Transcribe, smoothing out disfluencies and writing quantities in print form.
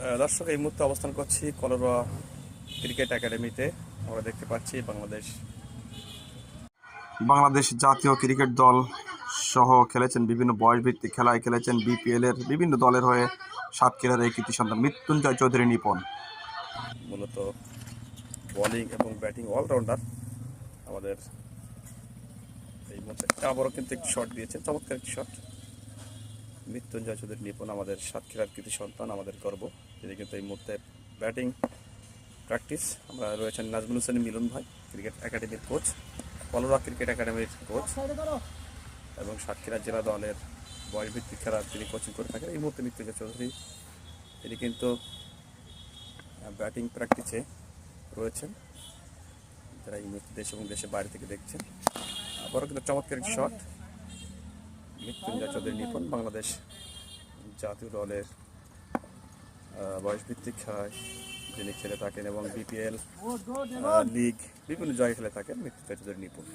দর্শক, এই মুহূর্তে অবস্থান করছি কলরোয়া ক্রিকেট একাডেমিতে। আমরা দেখতে পাচ্ছি বাংলাদেশ জাতীয় ক্রিকেট দল সহ খেলেছেন, বিভিন্ন বয়সভিত্তিক খেলায় খেলেছেন, বিপিএল এর বিভিন্ন দলের হয়ে সাতক্ষীরার এই কৃতি সন্তান মৃত্যুঞ্জয় চৌধুরী নিপন। মূলত বোলিং এবং ব্যাটিং অলরাউন্ডার। আমাদের এই মুহূর্তে আবারও কিন্তু একটি শট দিয়েছেন, চমৎকার একটি শট। মৃত্যুঞ্জয় চৌধুরী নিপন আমাদের সাতক্ষীরার কৃতি সন্তান, আমাদের গর্ব। তিনি কিন্তু এই মুহূর্তে ব্যাটিং প্র্যাকটিস। আমরা রয়েছেন নাজমুল হোসেন মিলন ভাই, ক্রিকেট একাডেমির কোচ, কলরোয়া ক্রিকেট একাডেমির কোচ এবং সাতক্ষীরা জেলা দলের বয়সভিত্তিক খেলা তিনি কোচিং করে থাকেন। এই মুহূর্তে মৃত্যুঞ্জয় চৌধুরী তিনি কিন্তু ব্যাটিং প্র্যাকটিসে রয়েছেন, যারা এই মুহূর্তে দেশ এবং দেশের বাইরে থেকে দেখছেন। আবারও কিন্তু চমৎকার একটি শট। মৃত্যুঞ্জয় চৌধুরী নিপন বাংলাদেশ জাতীয় দলের বয়সভিত্তিক খেলায় যিনি খেলে থাকেন এবং বিপিএল লিগ বিভিন্ন জায়গায় খেলে থাকেন মৃত্যুঞ্জয় চৌধুরী নিপন।